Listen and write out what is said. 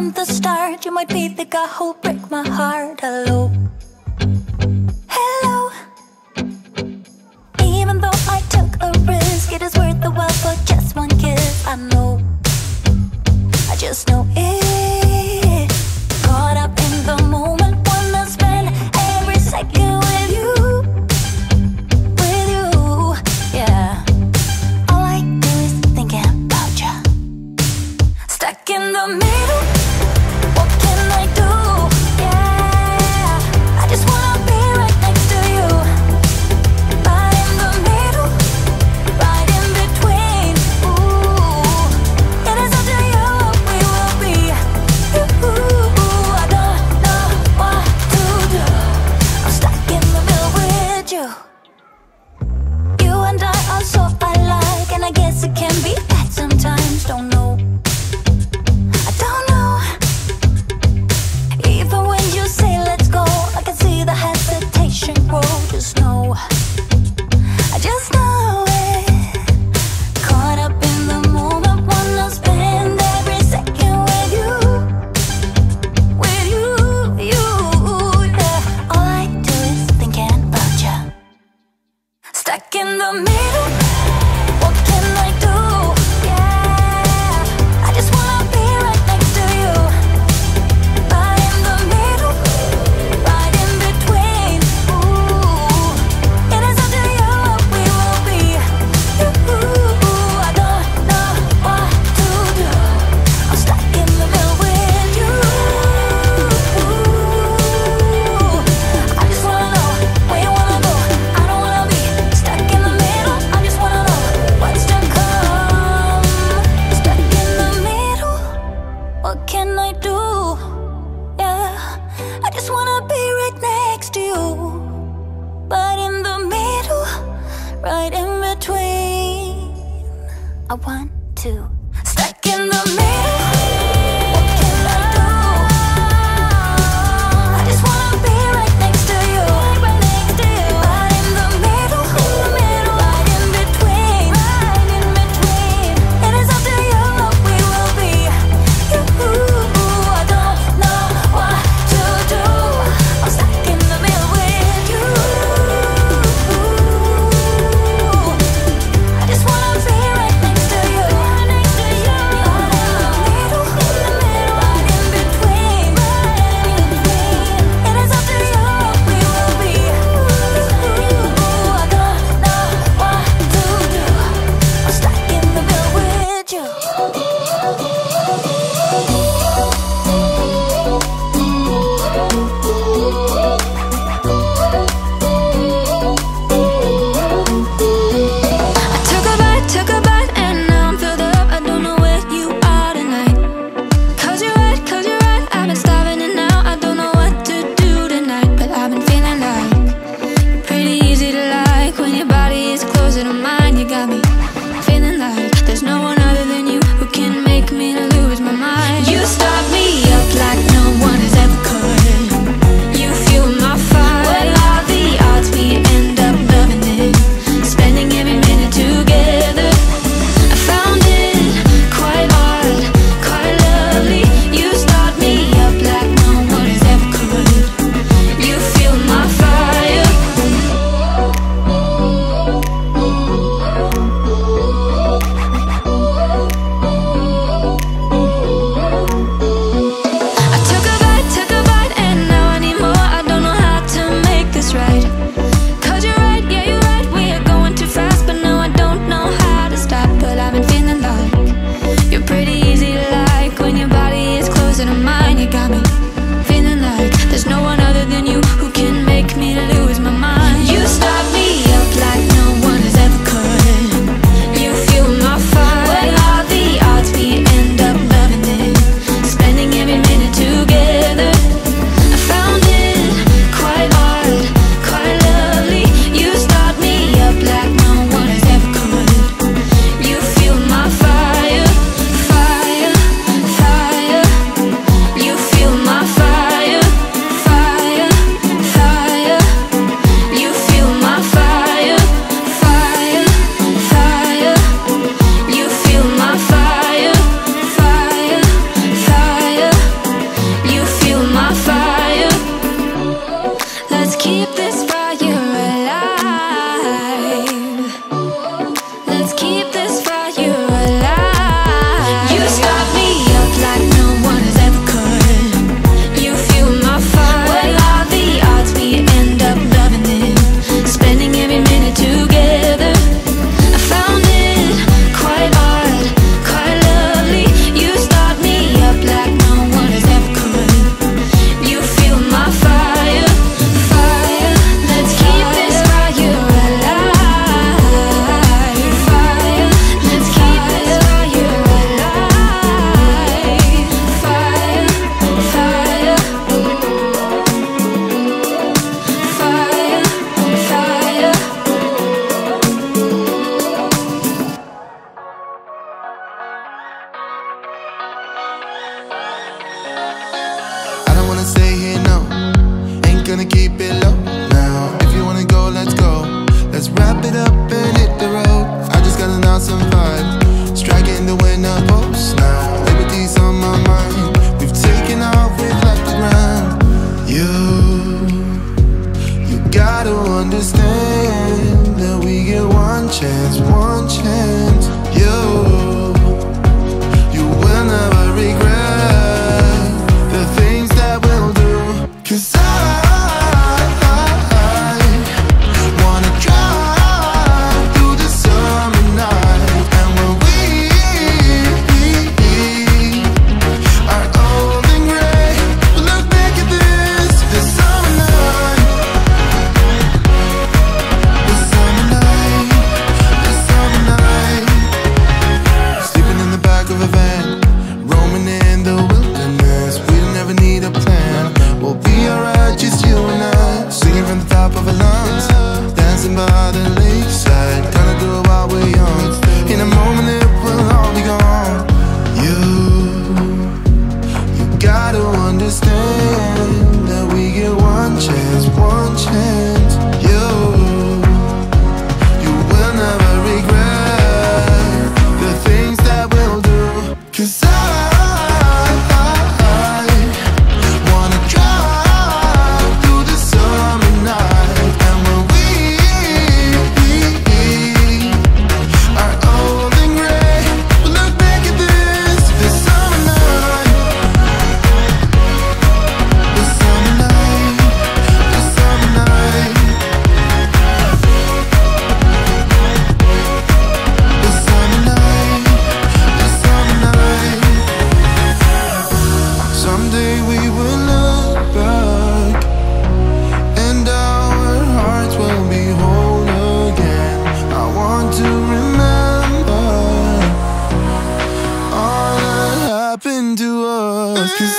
from the start. You might be the guy who'll break my heart. Hello, hello. Even though I took a risk, it is worth the while for just one kiss. I know, I just know it. Caught up in the moment, wanna spend every second with you, yeah. All I do is thinking about you. Stuck in the middle, what can I do? Yeah, I just wanna be right next to you. Right in the middle, right in between. Ooh, it is up to you what we will be. Ooh, I don't know what to do. I'm stuck in the middle with you. You and I are so alike, and I guess it can be bad sometimes. Don't know gonna stay here, no. Ain't gonna keep it low now. If you wanna go, let's go. Let's wrap it up and hit the road. I just got an awesome vibe, striking the winner post now. Liberty's on my mind. We've taken off, we've left the ground. You gotta understand that we get one chance, one chance. You will never regret the things that we'll do. 'Cause I wanna drive through the summer night. And when we are old and gray, we'll look back at this summer night. The summer night, the summer night. Sleeping in the back of a van, roaming in the wilderness. We don't ever need a plan. We'll be alright, just you and I. Singing from the top of our lungs, dancing by the lakeside. Gonna do it while we're young. In a moment it will all be gone. You gotta understand that we get one chance, one chance. You will never regret the things that we'll do. 'Cause I wanna drive through the summer night. And when we are old and gray, we'll look back at this summer night. The summer night, the summer night. The summer night, the summer night. Someday we will look back and our hearts will be whole again. I want to remember all that happened to us. 'Cause